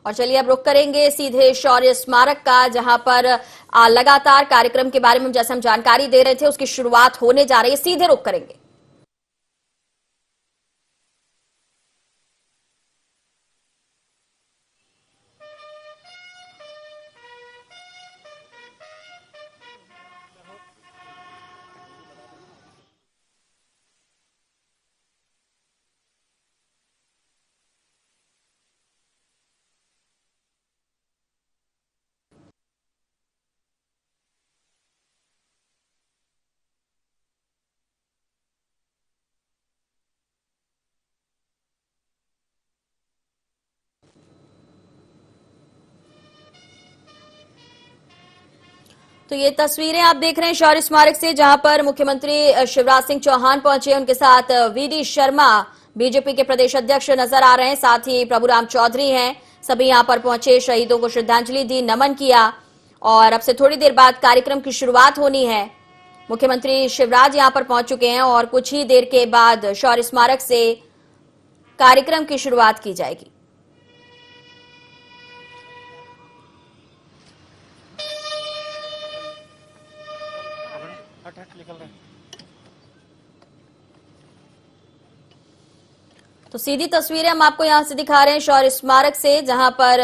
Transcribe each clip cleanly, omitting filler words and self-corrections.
और चलिए अब रुक करेंगे सीधे शौर्य स्मारक का, जहां पर लगातार कार्यक्रम के बारे में जैसे हम जानकारी दे रहे थे उसकी शुरुआत होने जा रही है। सीधे रुक करेंगे। तो ये तस्वीरें आप देख रहे हैं शौर्य स्मारक से, जहां पर मुख्यमंत्री शिवराज सिंह चौहान पहुंचे। उनके साथ वीडी शर्मा बीजेपी के प्रदेश अध्यक्ष नजर आ रहे हैं, साथ ही प्रभुराम चौधरी हैं। सभी यहां पर पहुंचे, शहीदों को श्रद्धांजलि दी, नमन किया और अब से थोड़ी देर बाद कार्यक्रम की शुरुआत होनी है। मुख्यमंत्री शिवराज यहां पर पहुंच चुके हैं और कुछ ही देर के बाद शौर्य स्मारक से कार्यक्रम की शुरुआत की जाएगी। तो सीधी तस्वीरें हम आपको यहां से दिखा रहे हैं शौर्य स्मारक से, जहां पर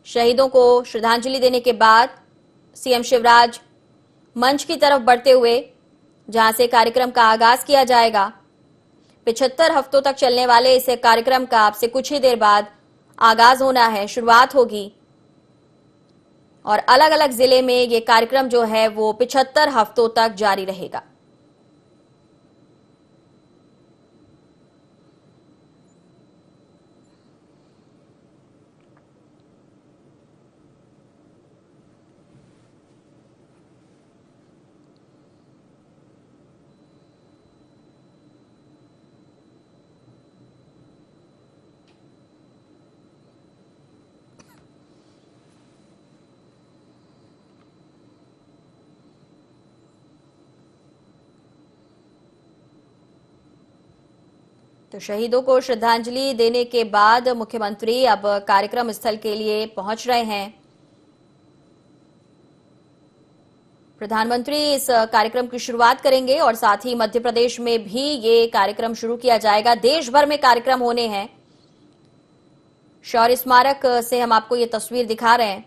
शहीदों को श्रद्धांजलि देने के बाद सीएम शिवराज मंच की तरफ बढ़ते हुए, जहां से कार्यक्रम का आगाज किया जाएगा। 75 हफ्तों तक चलने वाले इस कार्यक्रम का अब से कुछ ही देर बाद आगाज होना है, शुरुआत होगी और अलग अलग जिले में ये कार्यक्रम जो है वो 75 हफ्तों तक जारी रहेगा। तो शहीदों को श्रद्धांजलि देने के बाद मुख्यमंत्री अब कार्यक्रम स्थल के लिए पहुंच रहे हैं। प्रधानमंत्री इस कार्यक्रम की शुरुआत करेंगे और साथ ही मध्य प्रदेश में भी ये कार्यक्रम शुरू किया जाएगा। देश भर में कार्यक्रम होने हैं। शौर्य स्मारक से हम आपको ये तस्वीर दिखा रहे हैं।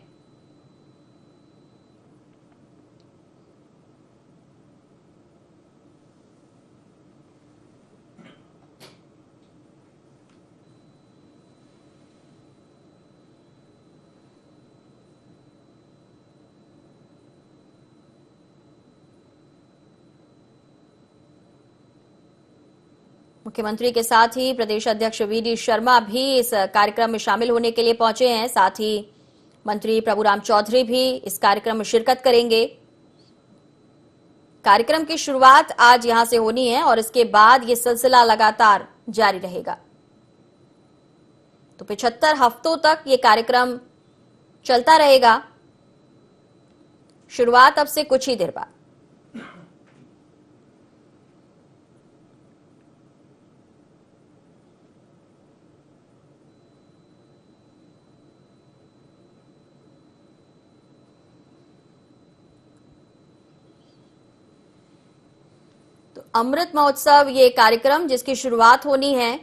मुख्यमंत्री के साथ ही प्रदेश अध्यक्ष वीडी शर्मा भी इस कार्यक्रम में शामिल होने के लिए पहुंचे हैं। साथ ही मंत्री प्रभुराम चौधरी भी इस कार्यक्रम में शिरकत करेंगे। कार्यक्रम की शुरुआत आज यहां से होनी है और इसके बाद ये सिलसिला लगातार जारी रहेगा। तो 75 हफ्तों तक ये कार्यक्रम चलता रहेगा। शुरुआत अब से कुछ ही देर बाद। तो अमृत महोत्सव ये कार्यक्रम जिसकी शुरुआत होनी है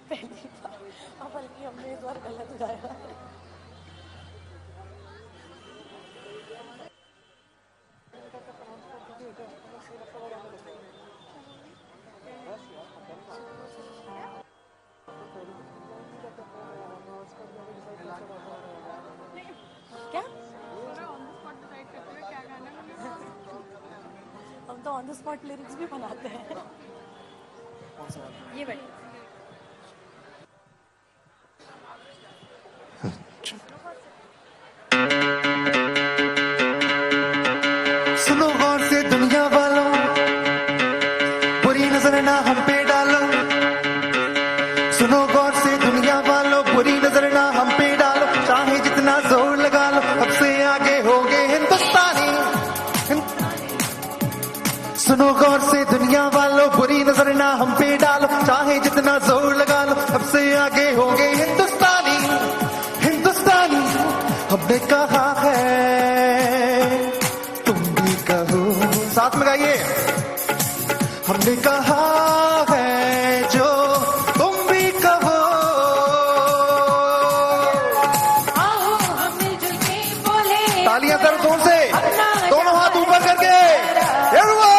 पहली बार, बल्कि हमने इस बार गलत गाया। क्या हम तो ऑन द स्पॉट लिरिक्स भी बनाते हैं। ये भाई सुनो गौर से दुनिया वालों, बुरी नजर ना हम पे डालो, चाहे जितना जोर लगा लो, सबसे आगे होंगे हिंदुस्तानी, हिंदुस्तानी। हमने कहा है तुम भी कहो, साथ में गाइए। हमने कहा है जो तुम भी कहो, आओ हम मिलजुल के बोले, तालियां करो जोर से, दोनों हाथ ऊपर करके। Everyone!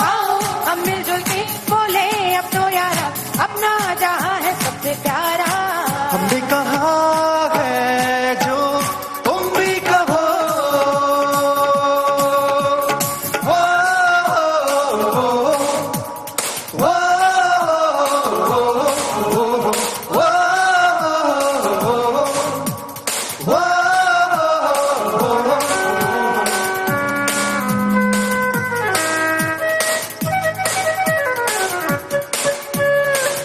आओ हम मिलजुल के बोले, अब तो यारा अपना जहां है सबसे प्यारा। हमने कहा है जो तुम भी कहो, वो, वो, वो,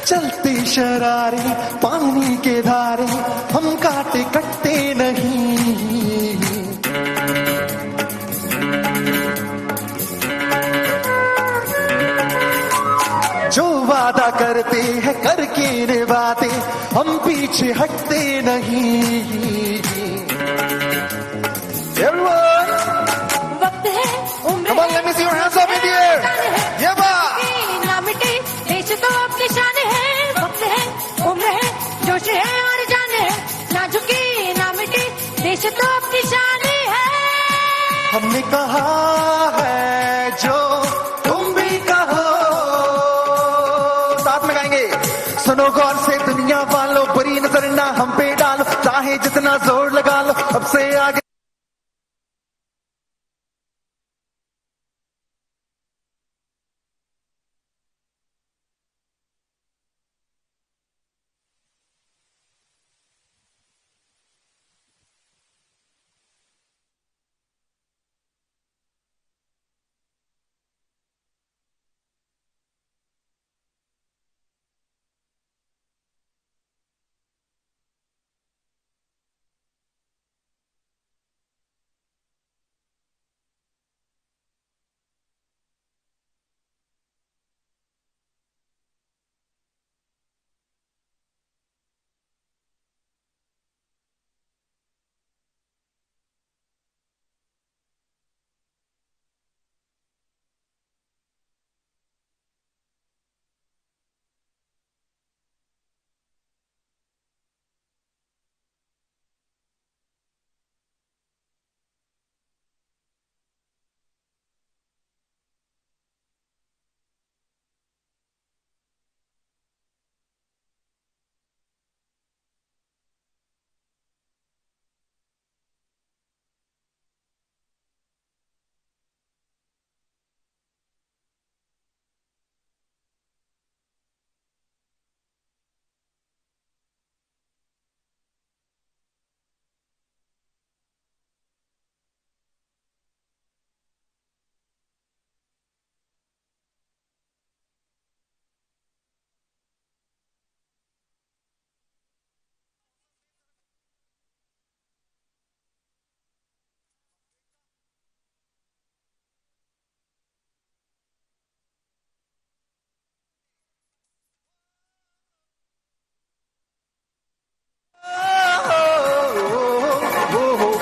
चलते शरारे पानी के धारे, हम काटे कटते नहीं। जो वादा करते हैं करके निभाते, हम पीछे हटते नहीं। Everyone, वक्त है उम्र come on, let me see your hands up in the air. Yeah, ba. ना मिटे देश तो अब निशान है। वक्त है उम्र है जोश है और जान है, ना झुके ना मिटे देश तो अब निशान है। हमने कहा है जो तुम भी कहो, साथ में गाएंगे। सुनो गौर से दुनिया वालों, बुरी नजर ना हम पे डालो, चाहे जितना जोर लगा लो, अब से आगे।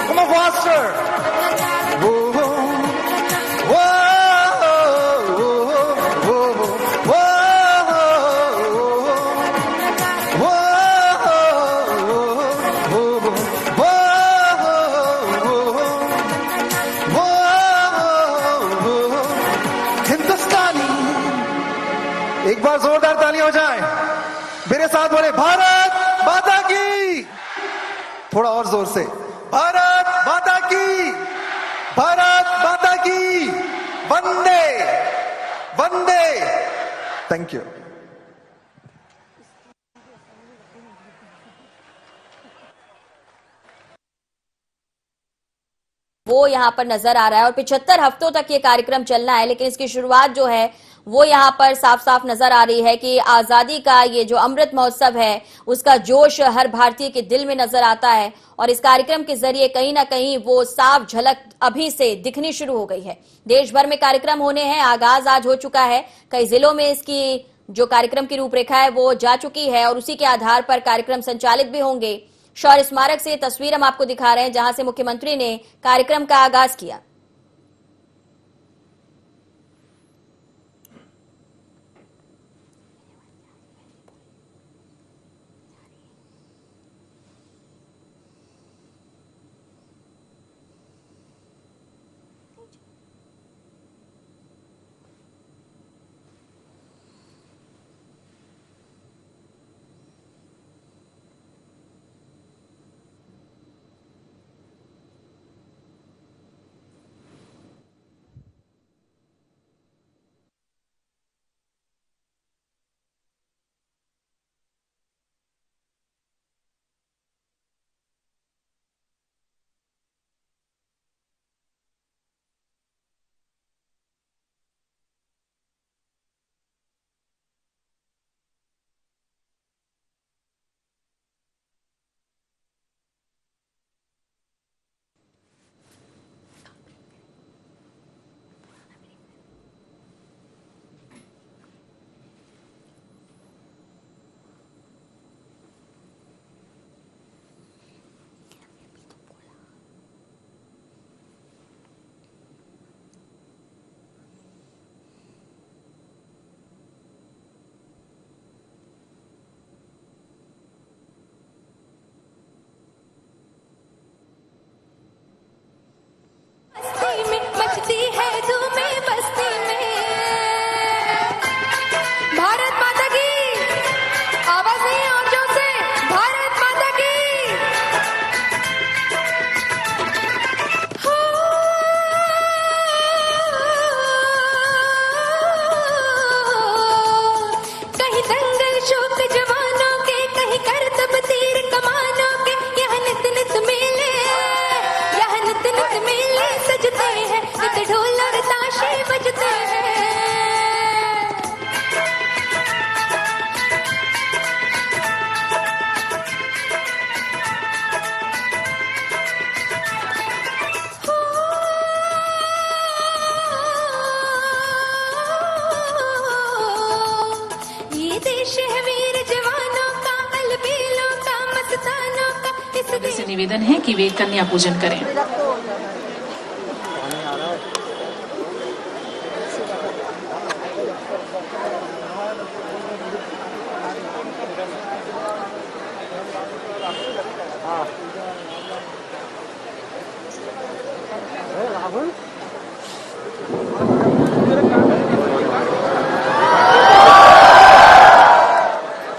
Come on, faster. Whoa, whoa, हिंदुस्तानी। एक बार जोरदार तालियां हो जाए, मेरे साथ बोले भारत माता की। थोड़ा और जोर से, भारत माता की, भारत माता की, वंदे वंदे। Thank you. वो यहाँ पर नजर आ रहा है और 75 हफ्तों तक ये कार्यक्रम चलना है, लेकिन इसकी शुरुआत जो है वो यहाँ पर साफ साफ नजर आ रही है कि आजादी का ये जो अमृत महोत्सव है उसका जोश हर भारतीय के दिल में नजर आता है और इस कार्यक्रम के जरिए कहीं ना कहीं वो साफ झलक अभी से दिखनी शुरू हो गई है। देश भर में कार्यक्रम होने हैं, आगाज आज हो चुका है, कई जिलों में इसकी जो कार्यक्रम की रूपरेखा है वो जा चुकी है और उसी के आधार पर कार्यक्रम संचालित भी होंगे। शौर्य स्मारक से तस्वीर हम आपको दिखा रहे हैं जहां से मुख्यमंत्री ने कार्यक्रम का आगाज किया। बस्ती में मचती है धूमें बस्ती में। भारत माता की आवाज नहीं आंचों से, भारत माता की। हो कहीं दंगल शोक जवानों के, कहीं करतब तीर कमानों के, यहाँ नित नित मेले, यहाँ नित नित मेले सजते हैं, नित ढोल और ताशे बजते हैं। ये देश है वीर जवानों का, अलबेलों का, मस्तानों का। इस से निवेदन है कि वे कन्या पूजन करें।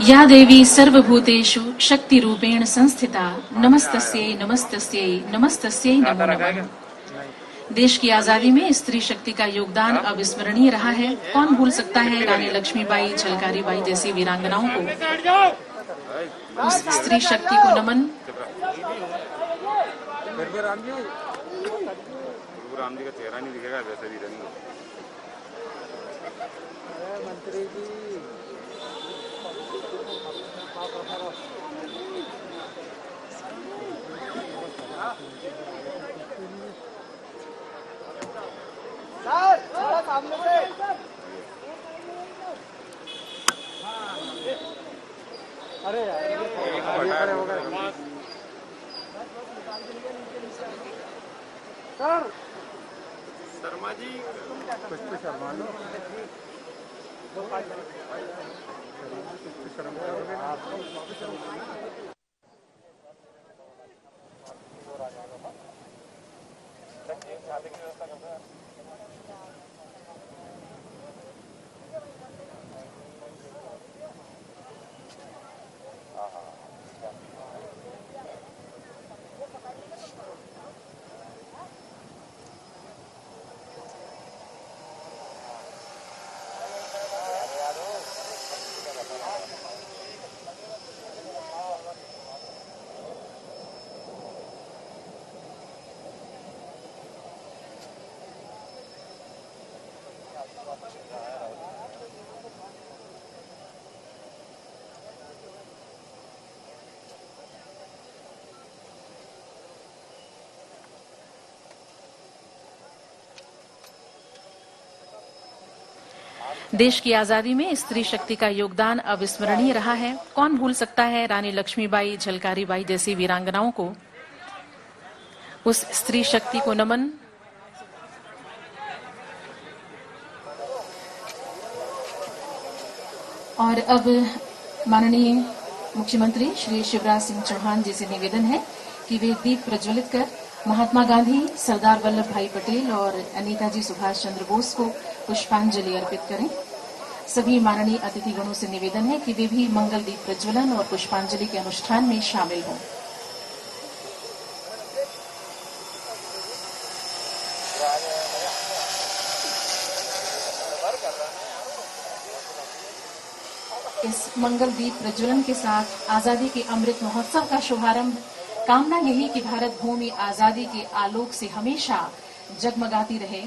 या देवी सर्वभूतेषु शक्ति रूपेण संस्थिता नमस्तस्यै नमस्तस्यै नमस्तस्यै नमो नमः। देश की आजादी में स्त्री शक्ति का योगदान अविस्मरणीय रहा है। कौन भूल सकता है रानी लक्ष्मीबाई, झलकारी बाई जैसी वीरांगनाओं को। उस स्त्री शक्ति को नमन। राम जी का चेहरा नहीं दिखेगा वैसे भी रंग। मंत्री जी सामने से अरे यार सर शर्मा जी कुछ तो शर्मा लो। देश की आजादी में स्त्री शक्ति का योगदान अविस्मरणीय रहा है। कौन भूल सकता है रानी लक्ष्मीबाई, झलकारी बाई जैसी वीरांगनाओं को। उस स्त्री शक्ति को नमन। और अब माननीय मुख्यमंत्री श्री शिवराज सिंह चौहान जी से निवेदन है कि वे दीप प्रज्वलित कर महात्मा गांधी, सरदार वल्लभ भाई पटेल और नेताजी सुभाष चंद्र बोस को पुष्पांजलि अर्पित करें। सभी माननीय अतिथिगणों से निवेदन है कि वे भी मंगल दीप प्रज्वलन और पुष्पांजलि के अनुष्ठान में शामिल हों। इस मंगल दीप प्रज्वलन के साथ आजादी के अमृत महोत्सव का शुभारंभ। कामना यही कि भारत भूमि आजादी के आलोक से हमेशा जगमगाती रहे।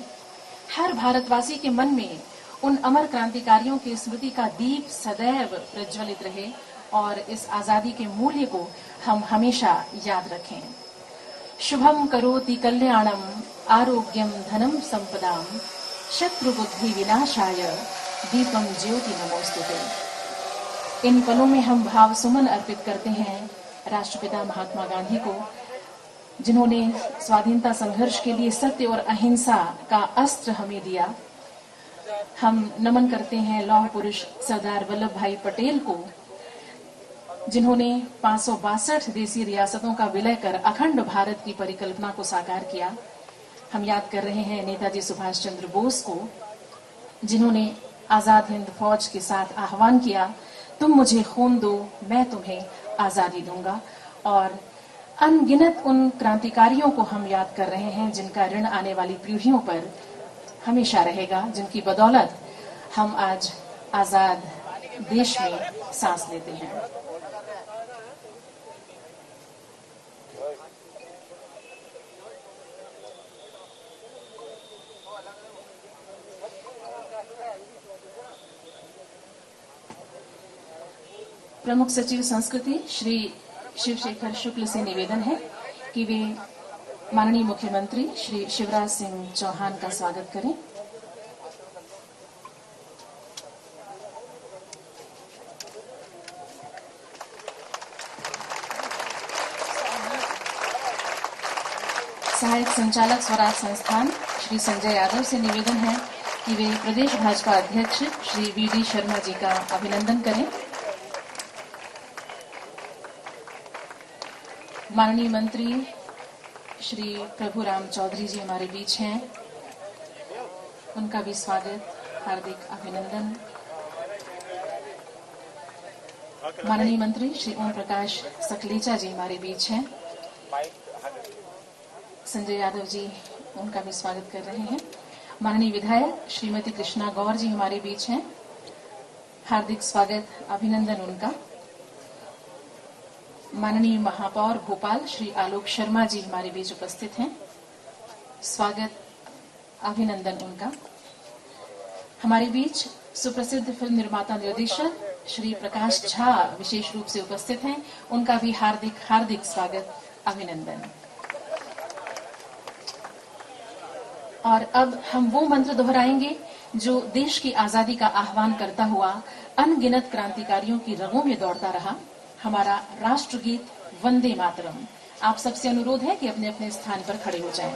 हर भारतवासी के मन में उन अमर क्रांतिकारियों की स्मृति का दीप सदैव प्रज्वलित रहे और इस आजादी के मूल्य को हम हमेशा याद रखें। शुभम करोति कल्याणम आरोग्यम धनम संपदाम शत्रु बुद्धि विनाशाय दीपम ज्योति नमोस्तुते। इन पलों में हम भाव सुमन अर्पित करते हैं राष्ट्रपिता महात्मा गांधी को, जिन्होंने स्वाधीनता संघर्ष के लिए सत्य और अहिंसा का अस्त्र हमें दिया। हम नमन करते हैं लौह पुरुष सरदार वल्लभ भाई पटेल को, जिन्होंने 562 देसी रियासतों का विलय कर अखंड भारत की परिकल्पना को साकार किया। हम याद कर रहे हैं नेताजी सुभाष चंद्र बोस को, जिन्होंने आजाद हिंद फौज के साथ आह्वान किया, तुम मुझे खून दो, मैं तुम्हें आजादी दूंगा। और अनगिनत उन क्रांतिकारियों को हम याद कर रहे हैं जिनका ऋण आने वाली पीढ़ियों पर हमेशा रहेगा, जिनकी बदौलत हम आज आजाद देश में सांस लेते हैं। प्रमुख सचिव संस्कृति श्री शिवशेखर शुक्ल से निवेदन है कि वे माननीय मुख्यमंत्री श्री शिवराज सिंह चौहान का स्वागत करें। सहायक संचालक स्वराज संस्थान श्री संजय यादव से निवेदन है कि वे प्रदेश भाजपा अध्यक्ष श्री वीडी शर्मा जी का अभिनंदन करें। माननीय मंत्री श्री प्रभुराम चौधरी जी हमारे बीच हैं, उनका भी स्वागत, हार्दिक अभिनंदन। माननीय मंत्री श्री ओम प्रकाश सकलेचा जी हमारे बीच हैं, संजय यादव जी उनका भी स्वागत कर रहे हैं। माननीय विधायक श्रीमती कृष्णा गौर जी हमारे बीच हैं, हार्दिक स्वागत, अभिनंदन उनका। माननीय महापौर भोपाल श्री आलोक शर्मा जी हमारे बीच उपस्थित हैं, स्वागत, अभिनंदन उनका। हमारे बीच सुप्रसिद्ध फिल्म निर्माता निर्देशक श्री प्रकाश झा विशेष रूप से उपस्थित हैं, उनका भी हार्दिक हार्दिक स्वागत, अभिनंदन। और अब हम वो मंत्र दोहराएंगे जो देश की आजादी का आह्वान करता हुआ अनगिनत क्रांतिकारियों की रगों में दौड़ता रहा, हमारा राष्ट्रगीत वंदे मातरम। आप सबसे अनुरोध है कि अपने अपने स्थान पर खड़े हो जाएं।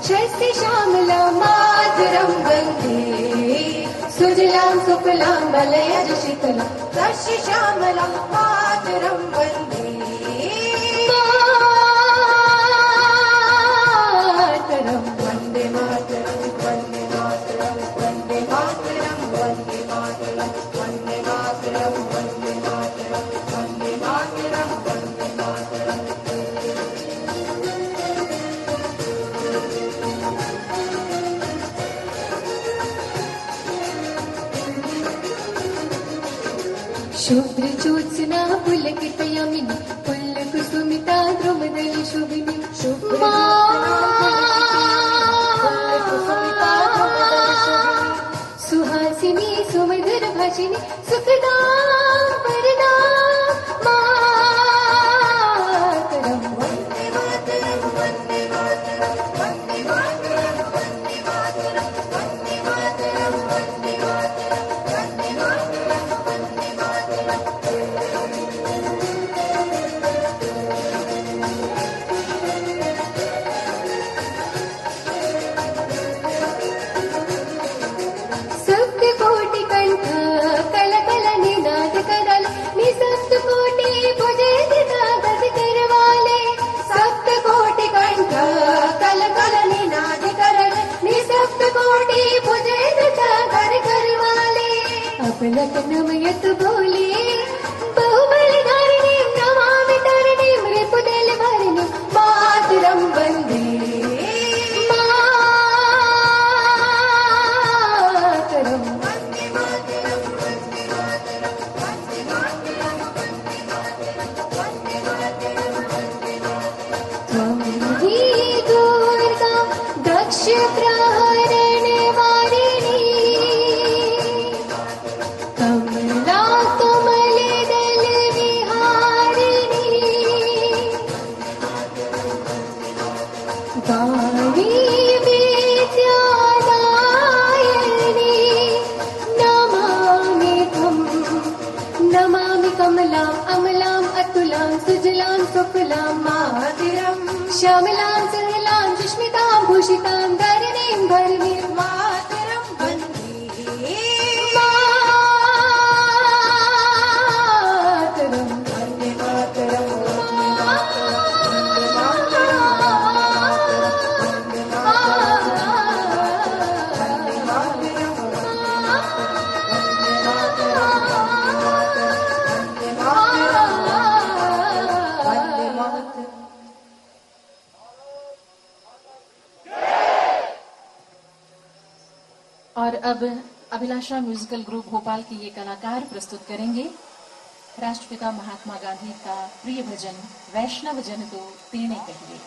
शस्ति श्यामला मातरम वंदे सुजलाम सुफलाम मलयज शीतला शस्ति श्यामला मातरम वंदे शुभ्र ज्योत्स्ना पुलकितयामिनी पुल्लकुसुमिता द्रुमदलि शुभिनी शुभ्र सुहासिनी सुमधुर भाषिनी सुखदां वरदां मातरम् वन्दे मातरम् वन्दे मातरम् वन्दे मातरम् वन्दे मातरम् वन्दे मातरम् वन्दे मातरम् वन्दे मातरम् सप्तकोटि कंठ कल कल निनाद करल नि सप्तकोटि भुजे दिनागत करवाले सप्तकोटि कंठ कल कल निनाद करल नि सप्तकोटि भुजे दिनागत करवाले अपलक नमयत बोले बहुबलधारिणीं नमामि तरणीं रिपुदल भरणीं मातरं वन्दे मातरम् वन्दे मातरम् वन्दे मातरम् वन्दे मातरम् वन्दे मातरम् वन्दे मातरम् वन्दे मातरम् त्वं हि दुर्गा दक्ष प्रहरणवारिणी कमला कमलदल विहारिणी वाणी विद्यादायिनी नमामि कमलाम् अमलाम् अतुलां सुजलां सुफलां मातरम् श्यामलां सरलां सुष्मितां भूषितां धरणीं भरणीं मातरं वन्दे मातरम् वन्दे मातरम् और अब अभिलाषा म्यूजिकल ग्रुप भोपाल के ये कलाकार प्रस्तुत करेंगे राष्ट्रपिता महात्मा गांधी का प्रिय भजन वैष्णव जन तो तेणे कहिए।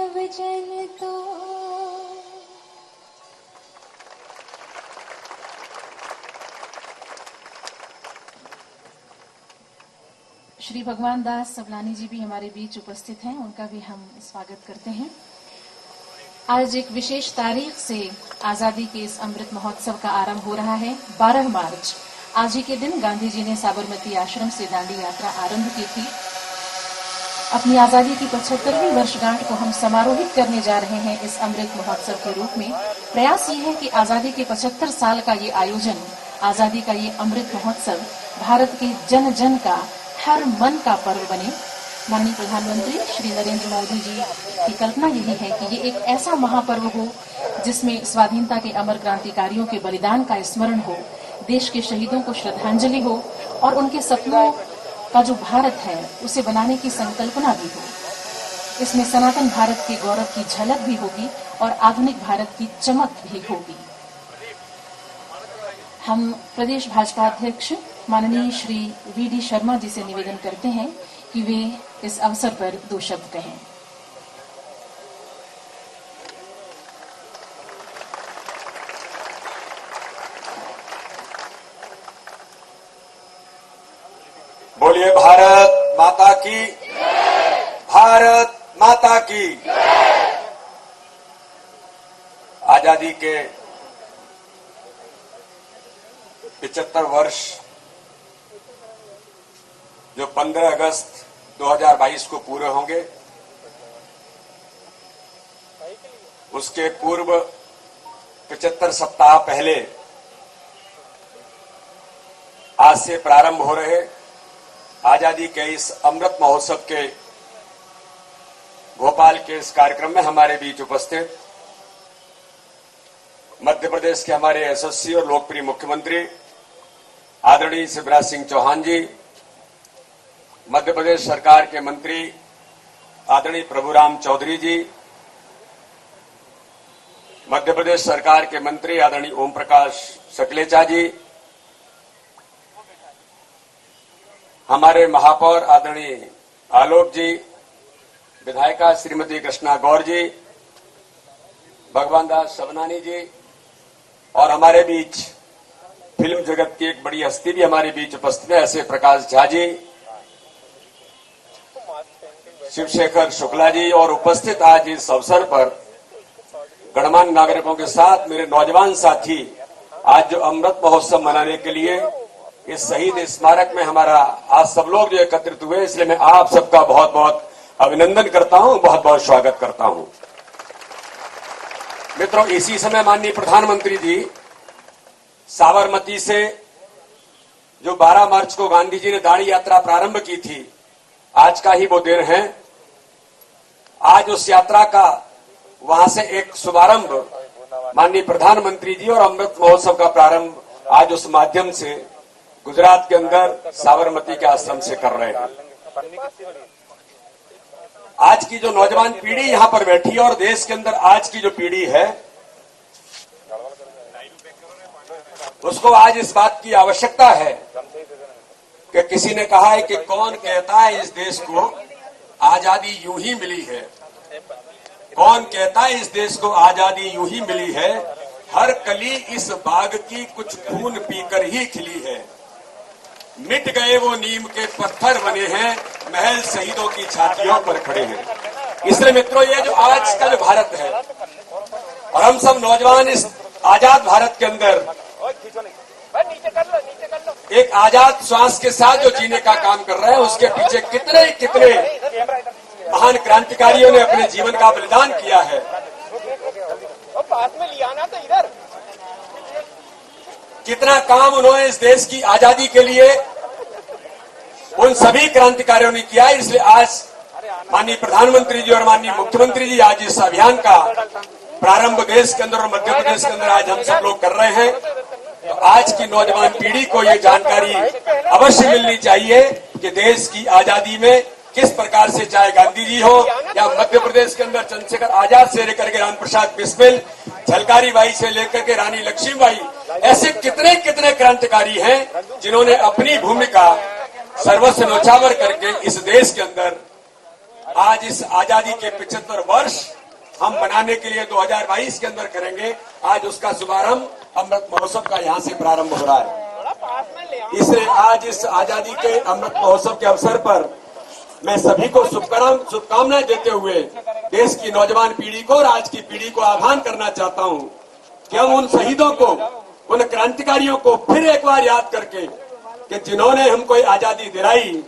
प्रवचन तो श्री भगवान दास सबलानी जी भी हमारे बीच उपस्थित हैं, उनका भी हम स्वागत करते हैं। आज एक विशेष तारीख से आजादी के इस अमृत महोत्सव का आरंभ हो रहा है। 12 मार्च आज ही के दिन गांधी जी ने साबरमती आश्रम से दांडी यात्रा आरंभ की थी। अपनी आजादी की 75वीं वर्षगांठ को हम समारोहित करने जा रहे हैं इस अमृत महोत्सव के रूप में। प्रयास ये है कि आजादी के 75 साल का ये आयोजन, आजादी का ये अमृत महोत्सव भारत के जन जन का, हर मन का पर्व बने। माननीय प्रधानमंत्री श्री नरेंद्र मोदी जी की कल्पना यही है कि ये एक ऐसा महापर्व हो जिसमें स्वाधीनता के अमर क्रांतिकारियों के बलिदान का स्मरण हो, देश के शहीदों को श्रद्धांजलि हो और उनके सपनों का जो भारत है उसे बनाने की संकल्पना भी हो। इसमें सनातन भारत के गौरव की झलक भी होगी और आधुनिक भारत की चमक भी होगी। हम प्रदेश भाजपा अध्यक्ष माननीय श्री वीडी शर्मा जी से निवेदन करते हैं कि वे इस अवसर पर 2 शब्द कहें। बोलिए भारत माता की, भारत माता की। आजादी के 75 वर्ष जो 15 अगस्त 2022 को पूरे होंगे, उसके पूर्व 75 सप्ताह पहले आज से प्रारंभ हो रहे आजादी के इस अमृत महोत्सव के भोपाल के इस कार्यक्रम में हमारे बीच उपस्थित मध्य प्रदेश के हमारे यशस्वी और लोकप्रिय मुख्यमंत्री आदरणीय शिवराज सिंह चौहान जी, मध्य प्रदेश सरकार के मंत्री आदरणीय प्रभुराम चौधरी जी, मध्य प्रदेश सरकार के मंत्री आदरणीय ओम प्रकाश सकलेचा जी, हमारे महापौर आदरणीय आलोक जी, विधायिका श्रीमती कृष्णा गौर जी, भगवान दास सबलानी जी और हमारे बीच फिल्म जगत की एक बड़ी हस्ती भी हमारे बीच उपस्थित है, ऐसे प्रकाश झा जी, शिवशेखर शुक्ला जी और उपस्थित आज इस अवसर पर गणमान्य नागरिकों के साथ मेरे नौजवान साथी आज जो अमृत महोत्सव मनाने के लिए इस शहीद स्मारक में हमारा आज सब लोग जो एकत्रित हुए, इसलिए मैं आप सबका बहुत बहुत अभिनंदन करता हूं, बहुत बहुत स्वागत करता हूं। मित्रों, इसी समय माननीय प्रधानमंत्री जी साबरमती से जो 12 मार्च को गांधी जी ने दांडी यात्रा प्रारंभ की थी, आज का ही वो दिन है। आज उस यात्रा का वहां से एक शुभारंभ माननीय प्रधानमंत्री जी और अमृत महोत्सव का प्रारंभ आज उस माध्यम से गुजरात के अंदर साबरमती के आश्रम से कर रहे हैं। आज की जो नौजवान पीढ़ी यहां पर बैठी है और देश के अंदर आज की जो पीढ़ी है, उसको आज इस बात की आवश्यकता है कि किसी ने कहा है कि कौन कहता है इस देश को आजादी यूं ही मिली है, कौन कहता है इस देश को आजादी यूं ही मिली है, हर कली इस बाग की कुछ खून पीकर ही खिली है, मिट गए वो नीम के पत्थर बने हैं, महल शहीदों की छातियों पर खड़े हैं। इसलिए मित्रों, ये जो आज का जो भारत है और हम सब नौजवान इस आजाद भारत के अंदर एक आजाद श्वास के साथ जो जीने का काम कर रहे हैं, उसके पीछे कितने कितने महान क्रांतिकारियों ने अपने जीवन का बलिदान किया है। कितना काम उन्होंने इस देश की आजादी के लिए उन सभी क्रांतिकारियों ने किया है। इसलिए आज माननीय प्रधानमंत्री जी और माननीय मुख्यमंत्री जी आज इस अभियान का प्रारंभ देश के अंदर और मध्य प्रदेश के अंदर आज हम सब लोग कर रहे हैं। तो आज की नौजवान पीढ़ी को ये जानकारी अवश्य मिलनी चाहिए कि देश की आजादी में किस प्रकार से, चाहे गांधी जी हो या मध्य प्रदेश के अंदर चंद्रशेखर आजाद से लेकर के राम प्रसाद बिस्मिल, झलकारी बाई से लेकर के रानी लक्ष्मीबाई, ऐसे कितने कितने क्रांतिकारी हैं जिन्होंने अपनी भूमिका सर्वस्व न्यौछावर करके इस देश के अंदर आज इस आजादी के 75 वर्ष हम मनाने के लिए 2022 के अंदर करेंगे। आज उसका शुभारंभ अमृत महोत्सव का यहाँ से प्रारंभ हो रहा है। इसलिए आज इस आजादी के अमृत महोत्सव के अवसर पर मैं सभी को शुभकामनाएं देते हुए देश की नौजवान पीढ़ी को और आज की पीढ़ी को आह्वान करना चाहता हूं कि हम उन शहीदों को, उन क्रांतिकारियों को फिर एक बार याद करके कि जिन्होंने हमको आजादी दिलाई,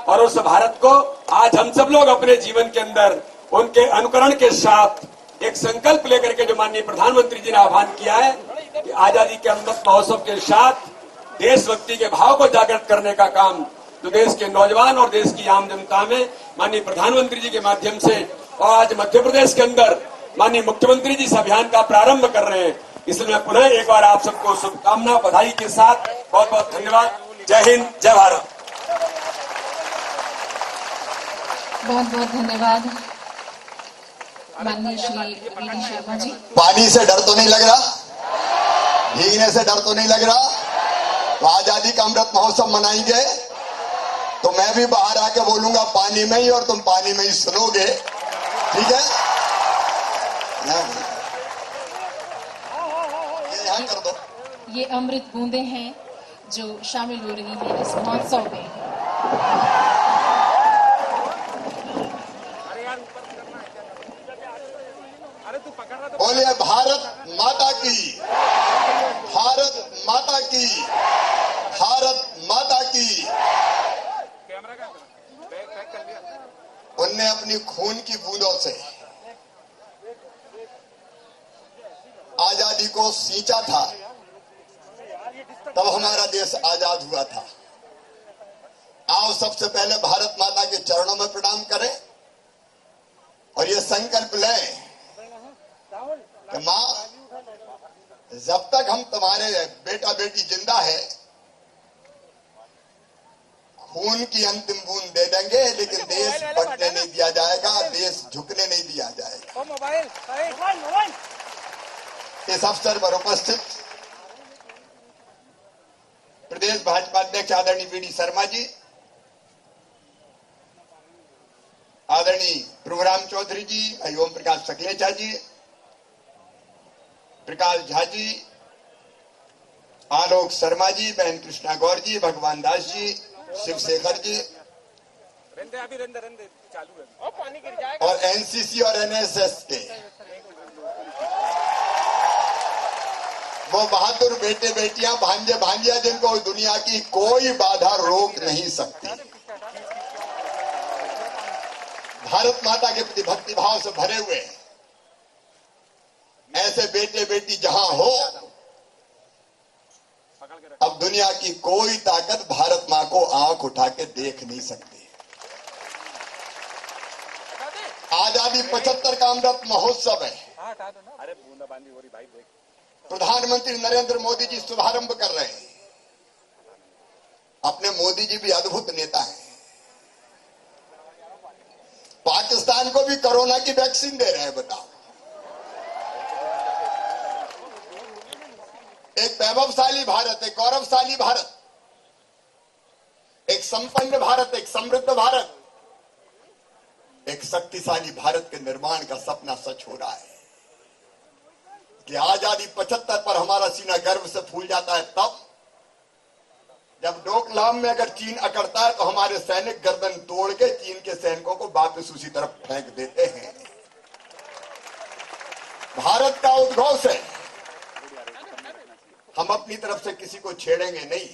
और उस भारत को आज हम सब लोग अपने जीवन के अंदर उनके अनुकरण के साथ एक संकल्प लेकर के जो माननीय प्रधानमंत्री जी ने आह्वान किया है कि आजादी के अमृत महोत्सव के साथ देशभक्ति के भाव को जागृत करने का काम जो देश के नौजवान और देश की आम जनता में माननीय प्रधानमंत्री जी के माध्यम से और आज मध्य प्रदेश के अंदर माननीय मुख्यमंत्री जी इस अभियान का प्रारंभ कर रहे हैं। इसलिए मैं पुनः एक बार आप सबको शुभकामना बधाई के साथ बहुत बहुत धन्यवाद। जय हिंद, जय भारत। बहुत बहुत धन्यवाद माननीय श्री वी.डी. शर्मा जी। पानी से डर तो नहीं लग रहा, भीगने से डर तो नहीं लग रहा। तो आजादी का अमृत महोत्सव मनाएंगे तो मैं भी बाहर आके बोलूंगा पानी में ही, और तुम पानी में ही सुनोगे, ठीक है? ये ध्यान कर दो। ये अमृत बूंदे हैं जो शामिल हो रही है इस महोत्सव में। बोलिए भारत माता की, भारत माता की, भारत माता की। उनने अपनी खून की बूंदों से आजादी को सींचा था, तब हमारा देश आजाद हुआ था। आओ सबसे पहले भारत माता के चरणों में प्रणाम करें और ये संकल्प लें कि मां, जब तक हम तुम्हारे बेटा बेटी जिंदा है खून की अंतिम बूंद दे देंगे, लेकिन देश बंटने नहीं दिया जाएगा, देश झुकने नहीं दिया जाएगा। इस अवसर पर उपस्थित प्रदेश भाजपा अध्यक्ष आदरणीय वी.डी. शर्मा जी, आदरणीय प्रभुराम चौधरी जी, ओम प्रकाश सकलेचा जी, प्रकाश झा जी, आलोक शर्मा जी, बहन कृष्णा गौर जी, भगवान दास जी, शिवशेखर जी, और एनसीसी और एनएसएस के वो बहादुर बेटे बेटियां, भांजे भांजिया, जिनको दुनिया की कोई बाधा रोक नहीं सकती। भारत माता के प्रति भक्ति भाव से भरे हुए ऐसे बेटे बेटी जहां हो, अब दुनिया की कोई ताकत भारत मां को आंख उठा के देख नहीं सकती। आजादी 75 का अमृत महोत्सव है। प्रधानमंत्री नरेंद्र मोदी जी शुभारंभ कर रहे हैं। अपने मोदी जी भी अद्भुत नेता हैं। पाकिस्तान को भी कोरोना की वैक्सीन दे रहे हैं। बताओ, एक वैभवशाली भारत, एक गौरवशाली भारत, एक संपन्न भारत, एक समृद्ध भारत, एक शक्तिशाली भारत के निर्माण का सपना सच हो रहा है कि आजादी 75 पर हमारा सीना गर्व से फूल जाता है। तब जब डोकलाम में अगर चीन अकड़ता है तो हमारे सैनिक गर्दन तोड़ के चीन के सैनिकों को वापस उसी तरफ फेंक देते हैं। भारत का उद्घोष है, हम अपनी तरफ से किसी को छेड़ेंगे नहीं,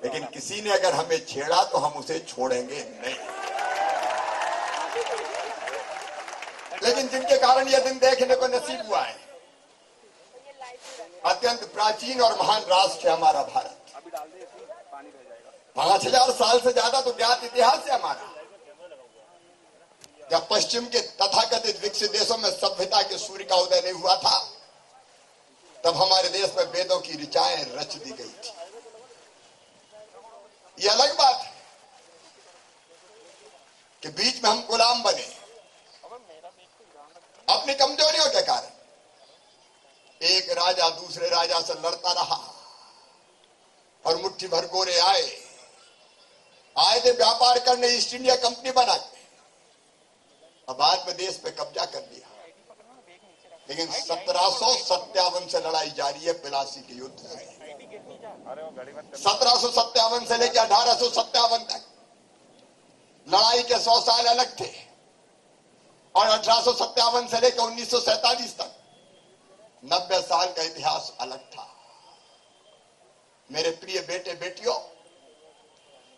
लेकिन किसी ने अगर हमें छेड़ा तो हम उसे छोड़ेंगे नहीं। लेकिन जिनके कारण यह दिन देखने को नसीब हुआ है, अत्यंत प्राचीन और महान राष्ट्र है हमारा भारत। 5000 साल से ज्यादा तो ज्ञात इतिहास है हमारा। जब पश्चिम के तथाकथित विकसित देशों में सभ्यता के सूर्य का उदय नहीं हुआ था, तब हमारे देश में वेदों की ऋचाएं रच दी गई थी। यह अलग बात है कि बीच में हम गुलाम बने अपनी कमजोरियों के कारण। एक राजा दूसरे राजा से लड़ता रहा और मुट्ठी भर गोरे आए थे व्यापार करने, ईस्ट इंडिया कंपनी बना के अब बाद में देश पे कब्जा कर लिया, लेकिन 1757 से लड़ाई जारी है प्लासी के युद्ध से। 1757 से लेकर 1857 तक लड़ाई के 100 साल अलग थे, और 1857 से लेकर 1947 तक 90 साल का इतिहास अलग था। मेरे प्रिय बेटे बेटियों,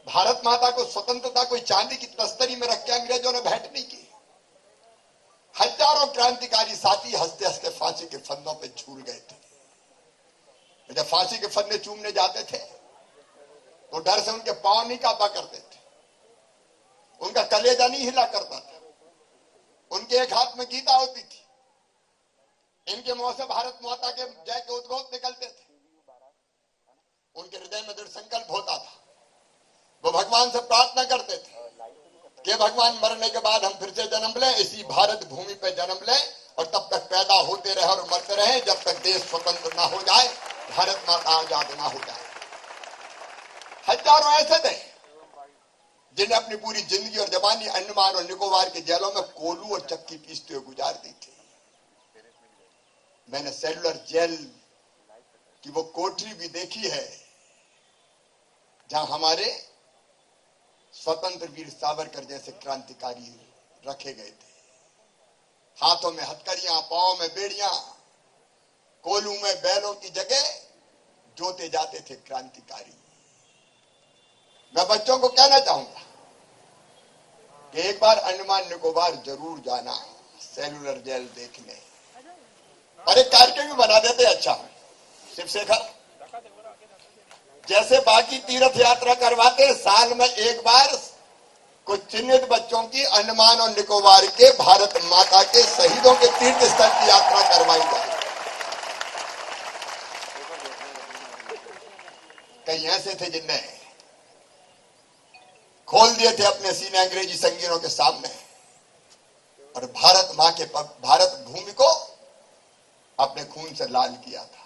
भारत माता को स्वतंत्रता कोई चांदी की तस्तरी में रख के अंग्रेजों ने भेंट नहीं की। हजारों क्रांतिकारी साथी हंसते हंसते फांसी के फंदों पे झूल गए थे। जब फांसी के फंदे चूमने जाते थे तो डर से उनके पांव नहीं कांपा करते थे, उनका कलेजा नहीं हिला करता था, उनके एक हाथ में गीता होती थी, इनके मुंह से भारत माता के जय के उद्घोष निकलते थे, उनके हृदय में दृढ़ संकल्प होता था। वो भगवान से प्रार्थना करते थे कि भगवान मरने के बाद हम फिर से जन्म लें, इसी भारत भूमि पे जन्म लें और तब तक पैदा होते रहे और मरते रहे जब तक देश स्वतंत्र ना हो जाए, भारत माता आजाद ना हो जाए। हजारों ऐसे थे जिन्हें अपनी पूरी जिंदगी और जवानी अंडमान और निकोबार के जेलों में कोलू और चक्की पीसते हुए गुजार दी थी। मैंने सेलुलर जेल की वो कोठरी भी देखी है जहां हमारे स्वतंत्र वीर सावरकर जैसे क्रांतिकारी रखे गए थे। हाथों में हथकड़ियां, पांव में बेड़ियां, कोलू में बैलों की जगह जोते जाते थे क्रांतिकारी। मैं बच्चों को कहना चाहूंगा कि एक बार अंडमान निकोबार जरूर जाना सेलुलर जेल देखने, और एक कार्यक्रम भी बना देते। अच्छा शिवशेखर, जैसे बाकी तीर्थ यात्रा करवाते, साल में एक बार कुछ चिन्हित बच्चों की अंडमान और निकोबार के भारत माता के शहीदों के तीर्थ स्थल की यात्रा करवाई जाए। कई ऐसे थे जिनने खोल दिए थे अपने सीने अंग्रेजी संगीनों के सामने और भारत मां के भारत भूमि को अपने खून से लाल किया था।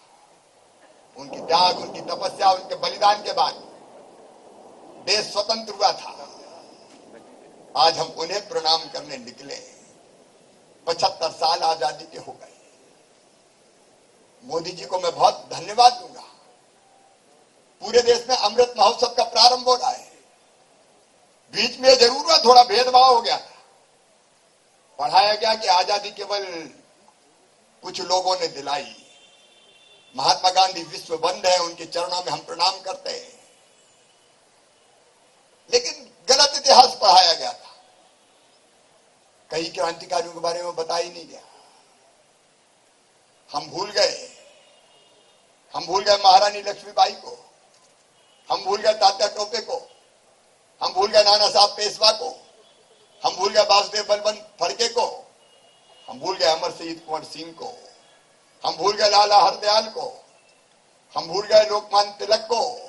उनकी त्याग, उनकी तपस्या, उनके बलिदान के बाद देश स्वतंत्र हुआ था। आज हम उन्हें प्रणाम करने निकले। 75 साल आजादी के हो गए। मोदी जी को मैं बहुत धन्यवाद दूंगा। पूरे देश में अमृत महोत्सव का प्रारंभ हो रहा है। बीच में जरूर हुआ, थोड़ा भेदभाव हो गया था। पढ़ाया गया कि आजादी केवल कुछ लोगों ने दिलाई। महात्मा गांधी विश्व बंद है, उनके चरणों में हम प्रणाम करते हैं, लेकिन गलत इतिहास पढ़ाया गया था। कई क्रांतिकारियों के बारे में बताया ही नहीं गया। हम भूल गए महारानी लक्ष्मीबाई को, हम भूल गए तात्या टोपे को, हम भूल गए नाना साहब पेशवा को, हम भूल गए वासुदेव बलवंत फड़के को, हम भूल गए अमर शहीद कुंवर सिंह को, हम भूल गए लाला हरदयाल को, हम भूल गए लोकमान्य तिलक को,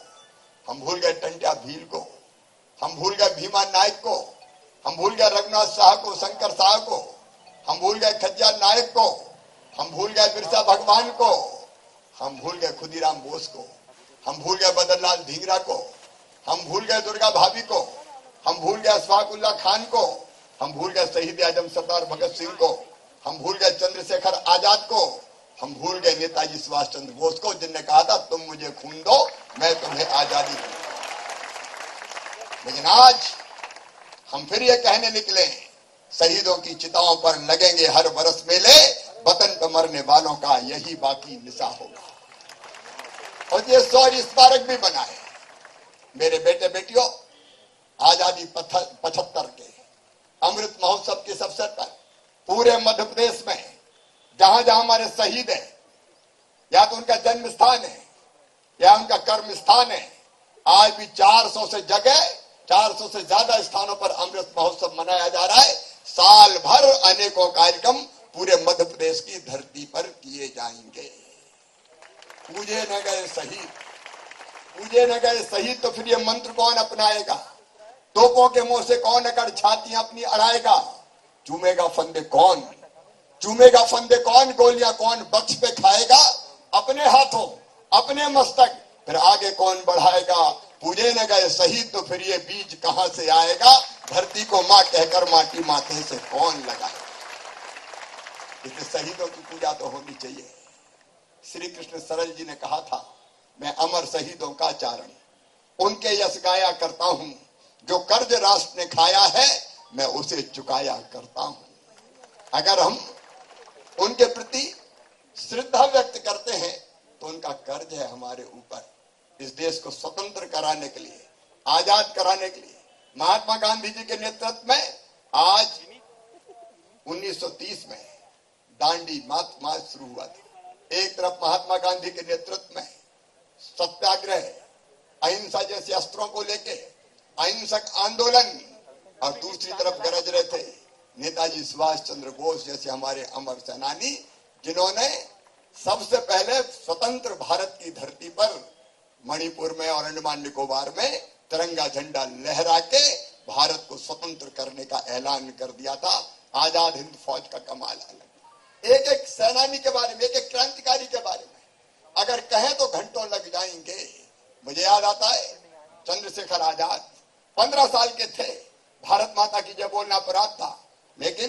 हम भूल गए टंट्या भील को, हम भूल गए भीमा नायक को, हम भूल गए रघुनाथ शाह को, शंकर शाह को, हम भूल गए खज्जा नायक को, हम भूल गए बिरसा भगवान को, हम भूल गए खुदीराम बोस को, हम भूल गए बदरलाल ढींगरा को, हम भूल गए दुर्गा भाभी को, हम भूल गए अशफाकुल्ला खान को, हम भूल गए शहीद आजम सरदार भगत सिंह को, हम भूल गए चंद्रशेखर आजाद को, हम भूल गए नेताजी सुभाष चंद्र बोस को, जिनने कहा था तुम मुझे खून दो, मैं तुम्हें आजादी दूंगा। लेकिन आज हम फिर ये कहने निकले, शहीदों की चिताओं पर लगेंगे हर बरस मेले, वतन पर मरने वालों का यही बाकी निशा होगा। और ये शौर्य स्मारक भी बना है। मेरे बेटे बेटियों, आजादी 75 के अमृत महोत्सव के अवसर पर पूरे मध्य प्रदेश में जहां जहां हमारे शहीद हैं, या तो उनका जन्म स्थान है या उनका कर्म स्थान है, आज भी 400 से ज्यादा स्थानों पर अमृत महोत्सव मनाया जा रहा है। साल भर अनेकों कार्यक्रम पूरे मध्य प्रदेश की धरती पर किए जाएंगे। पूजे न गए शहीद, तो फिर ये मंत्र कौन अपनाएगा? तोपों के मुंह से कौन अकड़ छातियां अपनी अड़ाएगा? चूमेगा फंदे कौन, गोलियां कौन बख्श पे खाएगा? अपने हाथों, अपने मस्तक, फिर आगे कौन बढ़ाएगा? पूजे न गए शहीद, तो फिर ये बीज कहां से आएगा? धरती को मां कहकर माटी माथे से कौन लगाए। इसलिए शहीदों की पूजा तो होनी चाहिए। श्री कृष्ण सरल जी ने कहा था, मैं अमर शहीदों का चारण उनके यश गाया करता हूं, जो कर्ज राष्ट्र ने खाया है मैं उसे चुकाया करता हूं। अगर हम उनके प्रति श्रद्धा व्यक्त करते हैं तो उनका कर्ज है हमारे ऊपर। इस देश को स्वतंत्र कराने के लिए, आजाद कराने के लिए महात्मा गांधी जी के नेतृत्व में आज 1930 में दांडी मार्च शुरू हुआ था। एक तरफ महात्मा गांधी के नेतृत्व में सत्याग्रह, अहिंसा जैसे अस्त्रों को लेके अहिंसक आंदोलन, और दूसरी तरफ गरज रहे थे नेताजी सुभाष चंद्र बोस जैसे हमारे अमर सेनानी, जिन्होंने सबसे पहले स्वतंत्र भारत की धरती पर मणिपुर में और अंडमान निकोबार में तिरंगा झंडा लहरा के भारत को स्वतंत्र करने का ऐलान कर दिया था। आजाद हिंद फौज का कमाल अलग। एक एक सेनानी के बारे में, एक एक क्रांतिकारी के बारे में अगर कहें तो घंटों लग जाएंगे। मुझे याद आता है चंद्रशेखर आजाद 15 साल के थे, भारत माता की जय बोलना अपराध था, लेकिन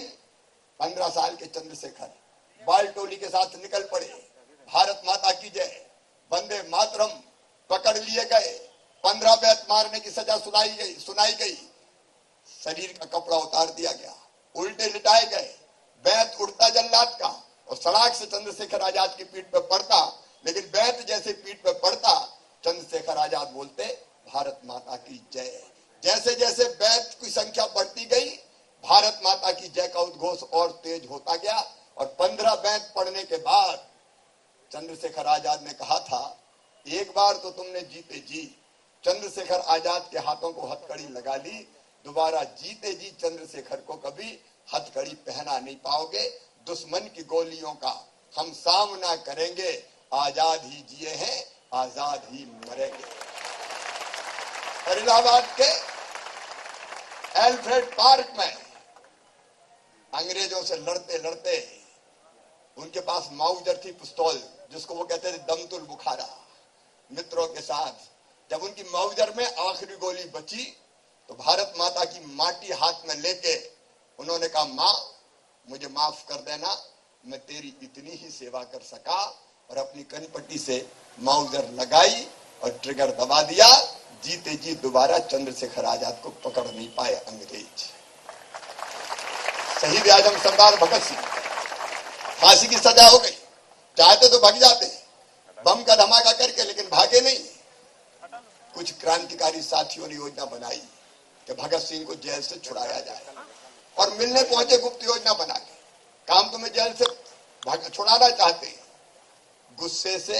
15 साल के चंद्रशेखर बाल टोली के साथ निकल पड़े, भारत माता की जय, वंदे मातरम, पकड़ लिए गए, 15 बेत मारने की सजा सुनाई गई, शरीर का कपड़ा उतार दिया गया, उल्टे लिटाए गए, बेत उड़ता जल्लाद का, और सड़क से चंद्रशेखर आजाद की पीठ पे पड़ता, लेकिन बेत जैसे पीठ पे पड़ता चंद्रशेखर आजाद बोलते भारत माता की जय। जैसे जैसे बेत की संख्या बढ़ती गई, भारत माता की जय का उद्घोष और तेज होता गया, और 15 बेत पढ़ने के बाद चंद्रशेखर आजाद ने कहा था, एक बार तो तुमने जीते जी चंद्रशेखर आजाद के हाथों को हथकड़ी लगा ली, दोबारा जीते जी चंद्रशेखर को कभी हथकड़ी पहना नहीं पाओगे। दुश्मन की गोलियों का हम सामना करेंगे, आजाद ही जिए हैं, आजाद ही मरेंगे। और इलाहाबाद के एल्फ्रेड पार्क में अंग्रेजों से लड़ते लड़ते उनके पास माउजर थी, पिस्तौल, जिसको वो कहते थे दमतुल बुखारा। मित्रों के साथ जब उनकी माउजर में आखिरी गोली बची तो भारत माता की माटी हाथ में लेके उन्होंने कहा, मां मुझे माफ कर देना, मैं तेरी इतनी ही सेवा कर सका, और अपनी कनपट्टी से माउजर लगाई और ट्रिगर दबा दिया। जीते जी दोबारा चंद्रशेखर आजाद को पकड़ नहीं पाए अंग्रेज। शहीद आजम सरदार भगत सिंह, फांसी की सजा हो गई, चाहते तो भाग जाते बम का धमाका करके, लेकिन भागे नहीं। कुछ क्रांतिकारी साथियों ने योजना बनाई कि भगत सिंह को जेल से छुड़ाया जाए, और मिलने पहुंचे गुप्त योजना बना के, काम तुम्हें जेल से छुड़ाना चाहते हैं। गुस्से से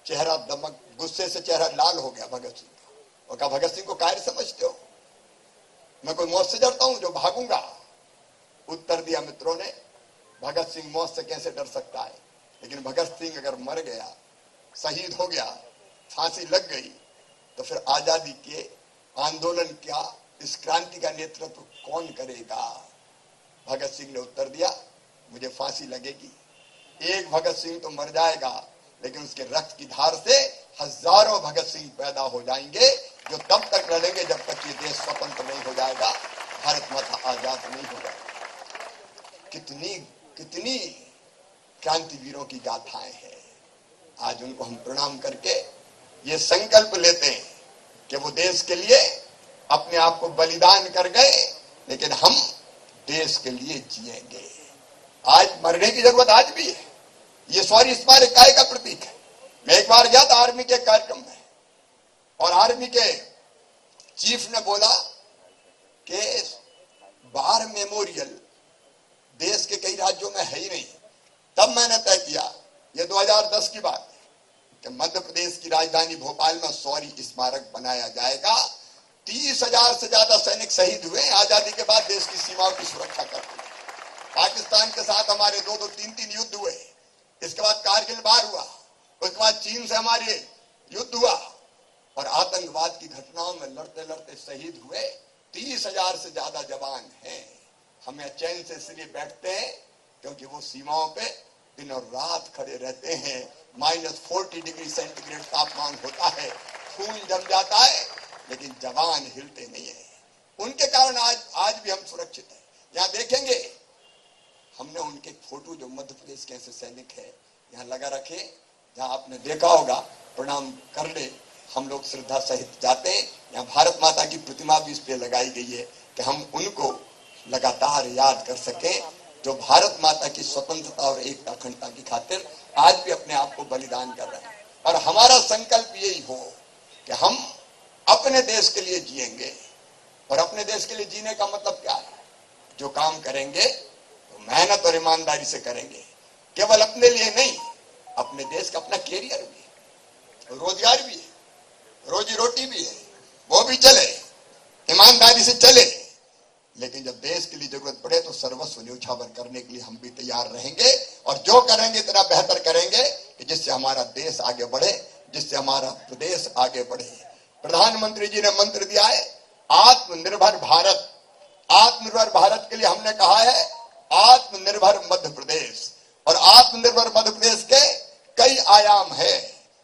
चेहरा लाल हो गया भगत सिंह का, और कहा, भगत सिंह को कायर समझते हो? मैं कोई मौत से डरता हूं जो भागूंगा? उत्तर दिया मित्रों ने, भगत सिंह मौत से कैसे डर सकता है, लेकिन भगत सिंह अगर मर गया, शहीद हो गया, फांसी लग गई, तो फिर आजादी के आंदोलन क्या, इस क्रांति का नेतृत्व कौन करेगा? भगत सिंह ने उत्तर दिया, मुझे फांसी लगेगी, एक भगत सिंह तो मर जाएगा, लेकिन उसके रक्त की धार से हजारों भगत सिंह पैदा हो जाएंगे, जो तब तक लड़ेंगे जब तक ये देश स्वतंत्र नहीं हो जाएगा, भारत माता आजाद नहीं हो जाएगी। कितनी क्रांतिवीरों की गाथाएं हैं। आज उनको हम प्रणाम करके ये संकल्प लेते हैं कि वो देश के लिए अपने आप को बलिदान कर गए, लेकिन हम देश के लिए जिएंगे। आज मरने की जरूरत आज भी है। ये शौर्य स्मारक काय का प्रतीक है। मैं एक बार गया था आर्मी के कार्यक्रम में, और आर्मी के चीफ ने बोला कि वार मेमोरियल देश के कई राज्यों में है ही नहीं। तब मैंने तय किया, ये 2010 की बात है, कि मध्य प्रदेश की राजधानी भोपाल में शौर्य स्मारक बनाया जाएगा। 30,000 से ज्यादा सैनिक शहीद हुए आजादी के बाद देश की सीमाओं की सुरक्षा करते। पाकिस्तान के साथ हमारे 2-2, 3-3 युद्ध हुए। इसके बाद कारगिल वार हुआ, उसके बाद चीन से हमारे युद्ध हुआ, और आतंकवाद की घटनाओं में लड़ते लड़ते शहीद हुए 30,000 से ज्यादा जवान हैं। हम यहाँ चैन से इसलिए बैठते हैं क्योंकि वो सीमाओं पे दिन और रात खड़े रहते हैं। -40 डिग्री सेंटीग्रेड तापमान होता है, खून जम जाता है, लेकिन जवान हिलते नहीं है। उनके कारण आज भी हम सुरक्षित हैं। यहाँ देखेंगे हमने उनके फोटो जो मध्य प्रदेश के ऐसे सैनिक है यहाँ लगा रखे, जहाँ आपने देखा होगा प्रणाम कर ले, हम लोग श्रद्धा सहित जाते हैं। यहाँ भारत माता की प्रतिमा भी इस पे लगाई गई है कि हम उनको लगातार याद कर सकें जो भारत माता की स्वतंत्रता और एकता अखंडता की खातिर आज भी अपने आप को बलिदान कर रहे हैं। और हमारा संकल्प यही हो कि हम अपने देश के लिए जिएंगे। और अपने देश के लिए जीने का मतलब क्या है? जो काम करेंगे तो मेहनत और ईमानदारी से करेंगे, केवल अपने लिए नहीं, अपने देश का अपना कैरियर भी है, रोजगार भी है, रोजी रोटी भी है, वो भी चले, ईमानदारी से चले। लेकिन जब देश के लिए जरूरत पड़े तो सर्वस्व न्यौछावर करने के लिए हम भी तैयार रहेंगे। और जो करेंगे इतना बेहतर करेंगे कि जिससे हमारा देश आगे बढ़े, जिससे हमारा प्रदेश आगे बढ़े। प्रधानमंत्री जी ने मंत्र दिया है आत्मनिर्भर भारत। आत्मनिर्भर भारत के लिए हमने कहा है आत्मनिर्भर मध्य प्रदेश। और आत्मनिर्भर मध्य प्रदेश के कई आयाम है,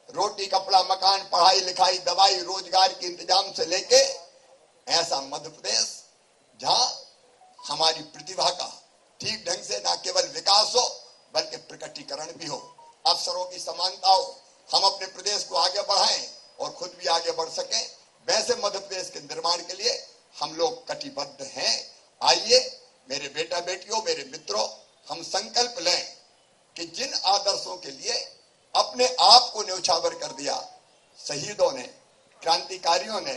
रोटी कपड़ा मकान पढ़ाई लिखाई दवाई रोजगार के इंतजाम से लेके ऐसा मध्य प्रदेश जहां हमारी प्रतिभा का ठीक ढंग से न केवल विकास हो बल्कि प्रकटीकरण भी हो, अवसरों की समानता हो, हम अपने प्रदेश को आगे बढ़ाएं और खुद भी आगे बढ़ सकें। वैसे मध्य प्रदेश के निर्माण के लिए हम लोग कटिबद्ध हैं। आइए मेरे बेटा बेटियों, मेरे मित्रों, हम संकल्प लें कि जिन आदर्शों के लिए अपने आप को न्यौछावर कर दिया शहीदों ने, क्रांतिकारियों ने,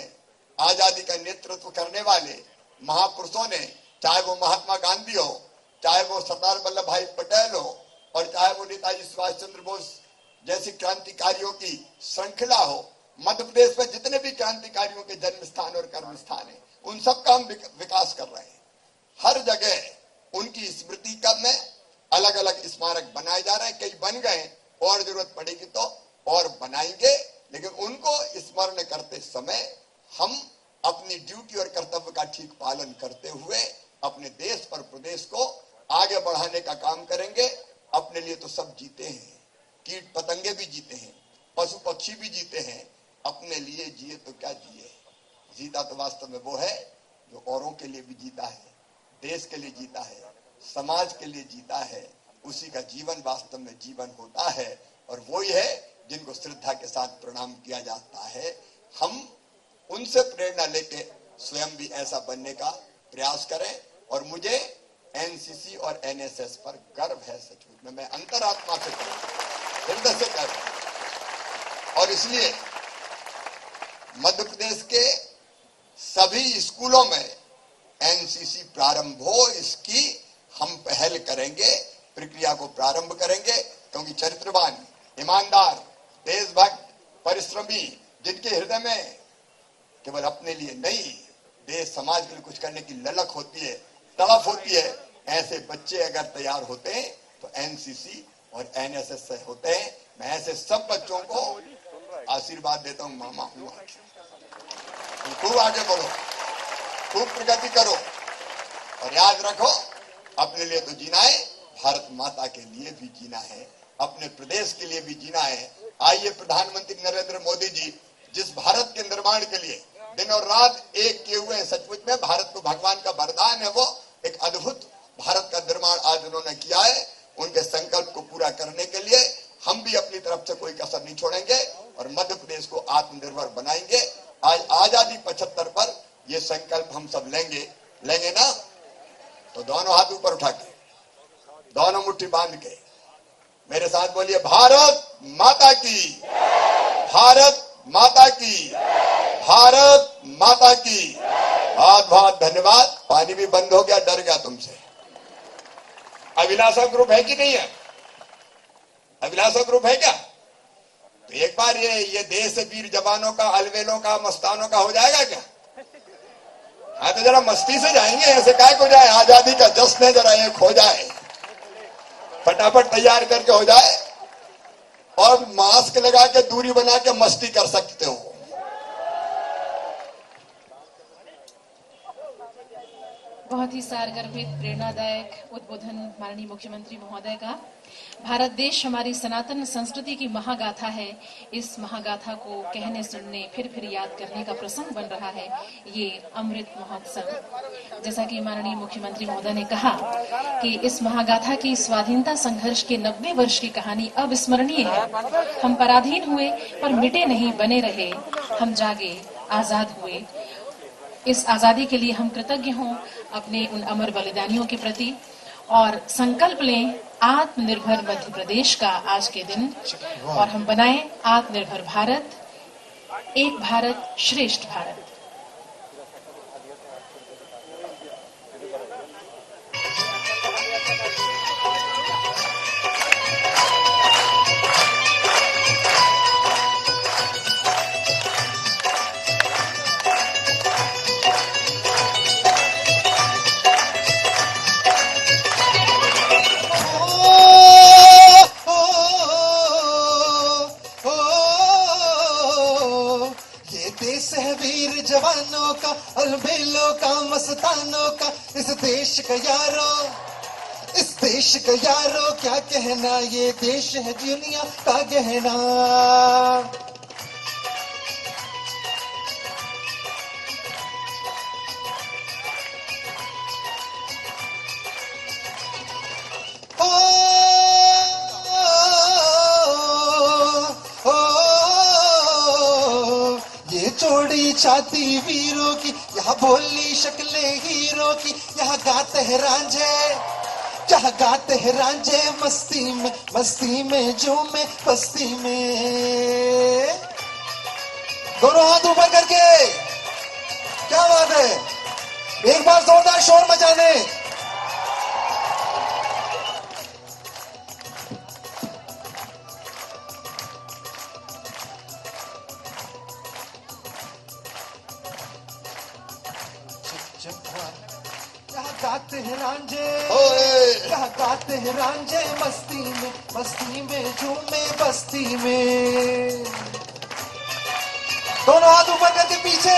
आजादी का नेतृत्व करने वाले महापुरुषों ने, चाहे वो महात्मा गांधी हो, चाहे वो सरदार वल्लभ भाई पटेल हो, और चाहे वो नेताजी सुभाष चंद्र बोस जैसी क्रांतिकारियों की श्रृंखला हो, मध्य प्रदेश में जितने भी क्रांतिकारियों के जन्म स्थान और कर्म स्थान है उन सब का हम विकास कर रहे हैं। हर जगह उनकी स्मृति का में अलग अलग स्मारक बनाए जा रहे हैं, कई बन गए और जरूरत पड़ेगी तो और बनाएंगे। लेकिन उनको स्मरण करते समय हम अपनी ड्यूटी और कर्तव्य का ठीक पालन करते हुए अपने देश और प्रदेश को आगे बढ़ाने का काम करेंगे। अपने लिए तो सब जीते हैं, कीट पतंगे भी जीते हैं, पशु पक्षी भी जीते हैं, अपने लिए जिए तो क्या जिए। जीता तो वास्तव में वो है जो औरों के लिए भी जीता है, देश के लिए जीता है, समाज के लिए जीता है। उसी का जीवन वास्तव में जीवन होता है और वही है जिनको श्रद्धा के साथ प्रणाम किया जाता है। हम उनसे प्रेरणा लेके स्वयं भी ऐसा बनने का प्रयास करें। और मुझे एनसीसी और एनएसएस पर गर्व है, सचमुच में मैं अंतरात्मा से हृदय से कर रहा हूं। और इसलिए मध्य प्रदेश के सभी स्कूलों में एनसीसी प्रारंभ हो, इसकी हम पहल करेंगे, प्रक्रिया को प्रारंभ करेंगे। क्योंकि चरित्रवान, ईमानदार, देशभक्त, परिश्रमी, जिनके हृदय में केवल अपने लिए नहीं देश समाज के लिए कुछ करने की ललक होती है, तड़प होती है, ऐसे बच्चे अगर तैयार होते हैं तो एनसीसी और एनएसएस से होते हैं। मैं ऐसे सब बच्चों को आशीर्वाद देता हूं, मामा हूं, खूब आगे बढ़ो, खूब प्रगति करो और याद रखो अपने लिए तो जीना है, भारत माता के लिए भी जीना है, अपने प्रदेश के लिए भी जीना है। आइए प्रधानमंत्री नरेंद्र मोदी जी जिस भारत के निर्माण के लिए दिन और रात एक किए हुए हैं, सचमुच में भारत को भगवान का वरदान है, वो एक अद्भुत भारत का निर्माण आज उन्होंने किया है। उनके संकल्प को पूरा करने के लिए हम भी अपनी तरफ से कोई कसर नहीं छोड़ेंगे और मध्य प्रदेश को आत्मनिर्भर बनाएंगे। आज आजादी 75 पर ये संकल्प हम सब लेंगे ना, तो दोनों हाथ ऊपर उठा के, दोनों मुट्ठी बांध के मेरे साथ बोलिए, भारत माता की, भारत माता की, भारत माता की। बहुत बहुत धन्यवाद। पानी भी बंद हो गया, डर गया तुमसे। अभिलाषा ग्रुप है कि नहीं है? अभिलाषा ग्रुप है क्या? तो एक बार ये देश वीर जवानों का, अलवेलों का, मस्तानों का हो जाएगा क्या? हाँ तो जरा मस्ती से जाएंगे, ऐसे काय को जाए, आजादी का जश्न है, जरा एक हो जाए, फटाफट तैयार करके हो जाए और मास्क लगा के दूरी बना के मस्ती कर सकते हो। बहुत ही सारगर्भित प्रेरणादायक उद्बोधन माननीय मुख्यमंत्री महोदय का। भारत देश हमारी सनातन संस्कृति की महागाथा है। इस महागाथा को कहने सुनने फिर याद करने का प्रसंग बन रहा है ये अमृत महोत्सव। जैसा कि माननीय मुख्यमंत्री महोदय ने कहा कि इस महागाथा की स्वाधीनता संघर्ष के 90 वर्ष की कहानी अविस्मरणीय है। हम पराधीन हुए पर मिटे नहीं, बने रहे। हम जागे, आजाद हुए। इस आजादी के लिए हम कृतज्ञ हों अपने उन अमर बलिदानियों के प्रति और संकल्प लें आत्मनिर्भर मध्य प्रदेश का आज के दिन, और हम बनाएं आत्मनिर्भर भारत, एक भारत श्रेष्ठ भारत। जवानों का, अलबेलों का, मस्तानों का, इस देश का यारो, इस देश का यारो क्या कहना, ये देश है दुनिया का गहना। चोड़ी छाती वीरों की, यहाँ बोली शक्लें हीरो की, यहाँ गाते हैं रांझे, जहाँ गाते हैं रांझे मस्ती में झूमे बस्ती में। दोनों हाथ ऊपर करके, क्या बात है, एक बार जोरदार शोर मचाने। यहाँ गाते हैं रांझे, यहाँ गाते हैं रांझे मस्ती में झूमे बस्ती में। दोनों हाथ ऊपर करके पीछे।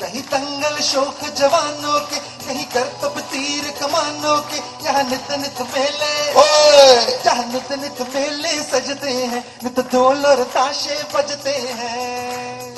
कहीं दंगल शोक जवानों के, कहीं करतब तीर कमानों के, यहाँ नित नित मेले, जहाँ नित नित मेले सजते हैं, नित ढोल और ताशे बजते हैं।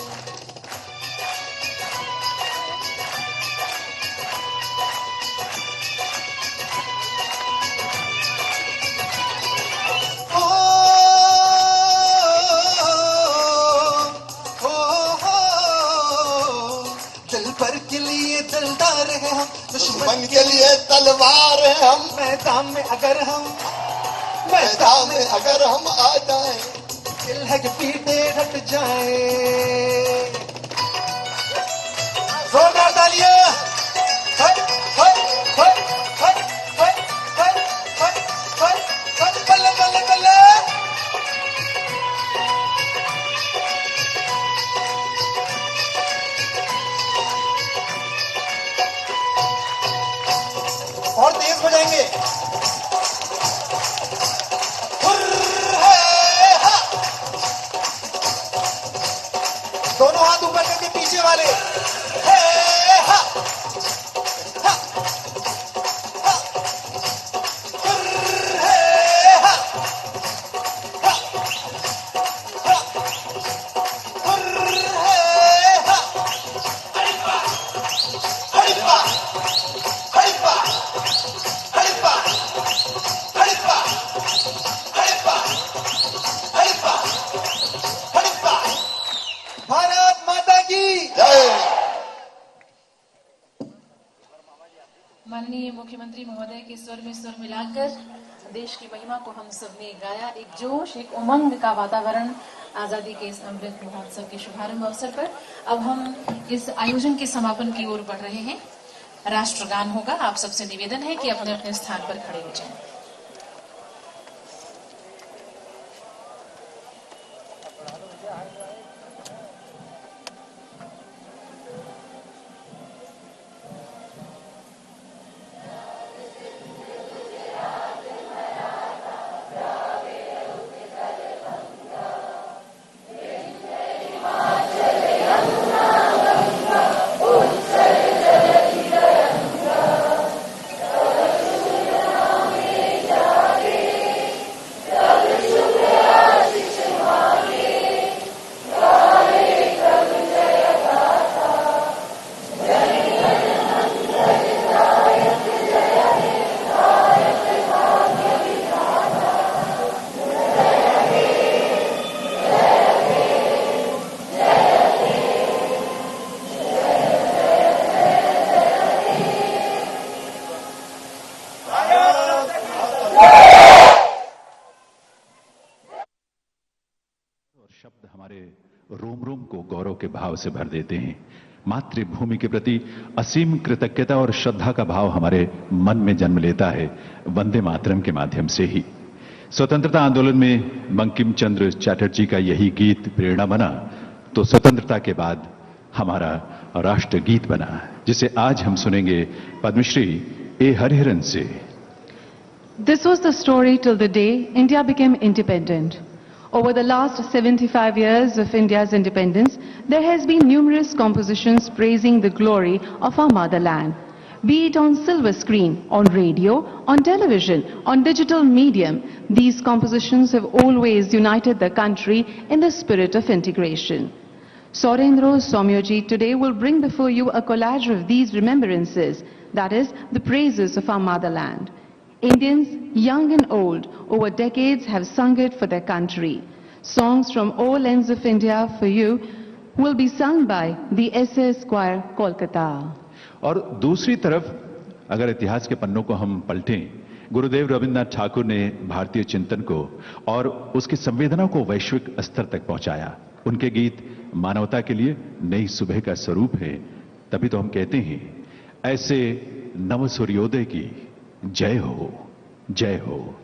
दिलदार है हम, दुश्मन के लिए तलवार है हम। मैदान में अगर हम आ जाएं, दिल है कि पीटे हट जाए। जोरदार तालियां। और तेज बजाएंगे। दोनों हाथ ऊपर करके पीछे वाले। माननीय मुख्यमंत्री महोदय के स्वर में स्वर मिलाकर देश की महिमा को हम सबने गाया। एक जोश, एक उमंग का वातावरण आजादी के इस अमृत महोत्सव के शुभारंभ अवसर पर। अब हम इस आयोजन के समापन की ओर बढ़ रहे हैं। राष्ट्रगान होगा। आप सबसे निवेदन है कि अपने अपने स्थान पर खड़े हो जाएं। के भाव से भर देते हैं। मातृभूमि के प्रति असीम कृतज्ञता और श्रद्धा का भाव हमारे मन में जन्म लेता है वंदे मातरम के माध्यम से ही। स्वतंत्रता आंदोलन में बंकिम चंद्र चटर्जी का यही गीत प्रेरणा बना, तो स्वतंत्रता के बाद हमारा राष्ट्रगीत बना, जिसे आज हम सुनेंगे पद्मश्री ए हरिहरन से। This was the story till the day India became independent. Over the last 75 years of India's independence, there has been numerous compositions praising the glory of our motherland. Be it on silver screen, on radio, on television, on digital medium, these compositions have always united the country in the spirit of integration. Saurendra Soumyaji today will bring before you a collage of these remembrances, that is, the praises of our motherland. Indians, young and old, over decades have sung it for their country. Songs from all ends of India for you will be sung by the SS Choir, Kolkata. और दूसरी तरफ अगर इतिहास के पन्नों को हम पलटें, गुरुदेव रविन्द्रनाथ ठाकुर ने भारतीय चिंतन को और उसकी संवेदना को वैश्विक स्तर तक पहुंचाया। उनके गीत मानवता के लिए नई सुबह का स्वरूप है। तभी तो हम कहते हैं, ऐसे नव सूर्योदय की जय हो, जय हो।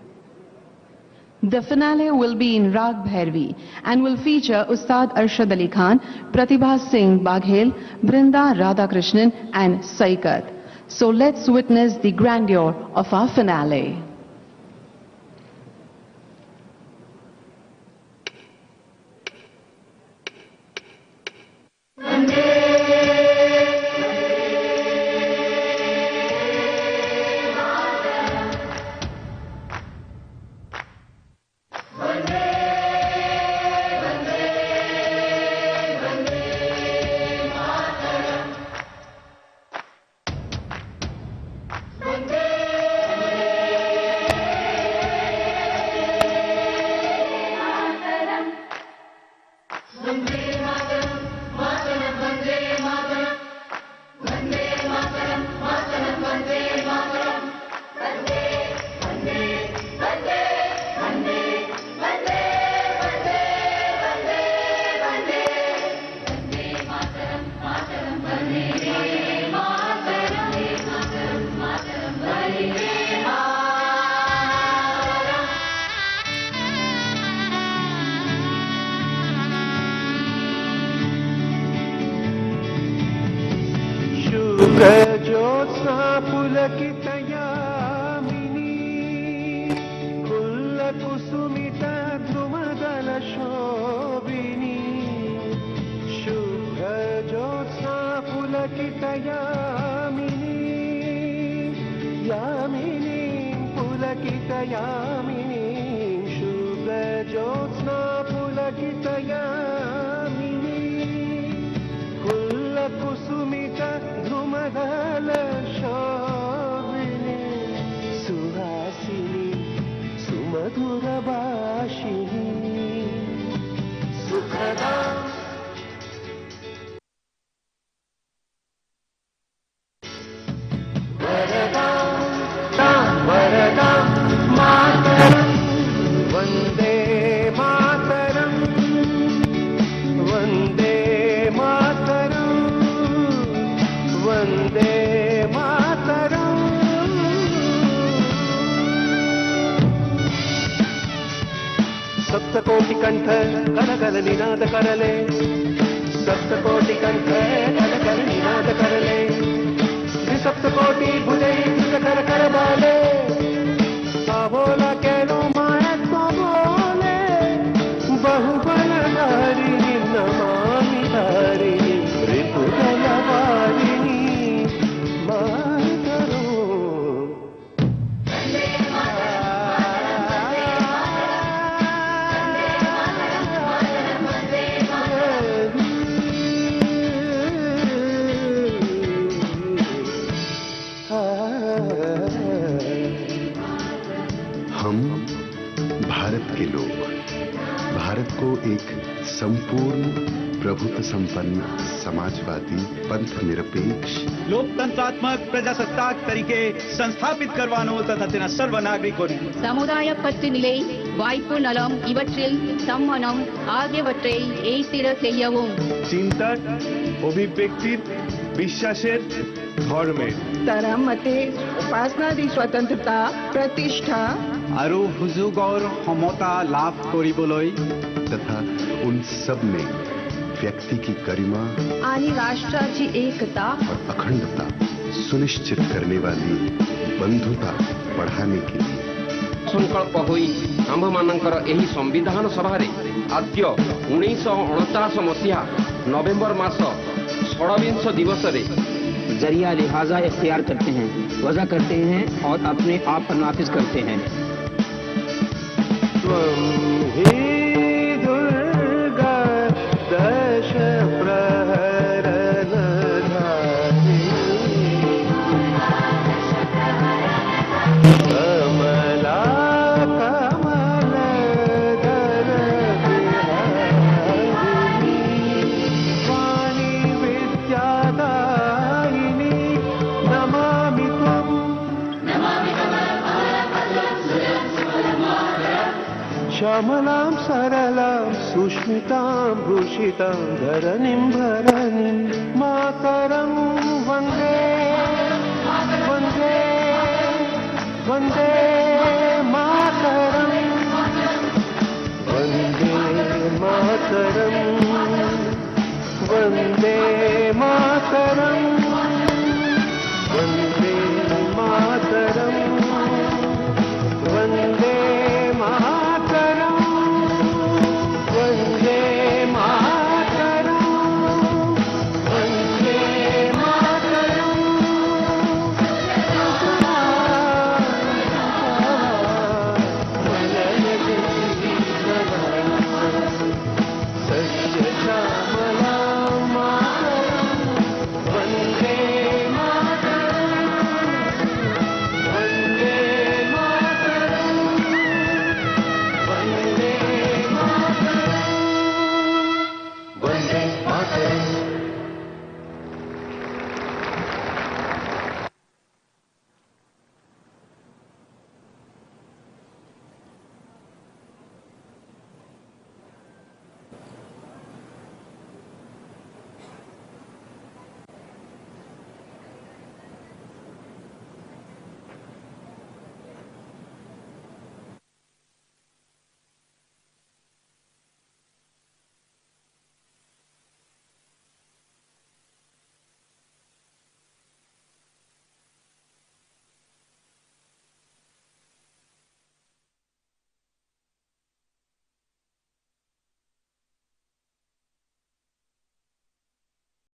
The finale will be in Rag Bhairavi and will feature Ustad Arshad Ali Khan, Pratibha Singh Baghel, Brinda Radhakrishnan and Saikat. So let's witness the grandeur of our finale. शुभ्रज्योत्स्ना पुलकितयामिनी कुल्लकुसुमितद्रुमदलशोभिनी शुभ्रज्योत्स्ना पुलकितयामिनी Yamini पुलकितयामिनी शुभ्रज्योत्स्ना पुलकितयामिनी कुल्लकुसुमित ध्रुमदलशोभिनी Suhasini सुमधुरभाषिणी सुखदा वरदा वरदा मातरम वंदे मातरम वंदे मातरम वंदे मातरम। सप्तकोटि कंठ कलकल निनाद करले सप्तकोटि कंठ कलकल निनाद करले सप्तकोटि भुजै कर कर बाले बोला केलो मायत को बोले बहुबल धारिणी नमामि धारिणी त्रिपुर वारिणी मातरो। हम भारत के लोग भारत को एक संपूर्ण प्रभुत्व संपन्न, समाजवादी, पंथ निरपेक्ष, લોકતંત્રાત્મક પ્રજાસત્તાક તરીકે સંસ્થાપિત કરવાનો તથા તેના સર્વ નાગરિકોને சமுதாய பற்று நிலை, வாய்ப்பு நலம் இவற்றில் சம்மனம் ஆகியவற்றை ஏய்த்திட செய்யவும் চিন্তার, অভিব্যক্তির, বিশ্বাসের, ধর্মের তারা মতে উপাসনাদি স্বতন্ত্রতা, प्रतिष्ठा আৰু সুযোগৰ সমতা লাভ কৰিবলৈ तथा उन सब में व्यक्ति की गरिमा आणि राष्ट्राची एकता और अखंडता सुनिश्चित करने वाली बंधुता बढ़ाने के लिए संकल्प होई आम्भमानंकर एही संविधान सभारे आद्य 1949 मसीहा नवेम्बर मास 26 दिवस रे जरिया लिहाजा इख्तियार करते हैं, वजह करते हैं और अपने आप पर नाफिज करते हैं। श्यामलां सरलां सुष्मितां भूषितां धरणिं भरणिं मातरं वन्दे वन्दे वन्दे मातरं वन्दे मातरं वन्दे मातरम्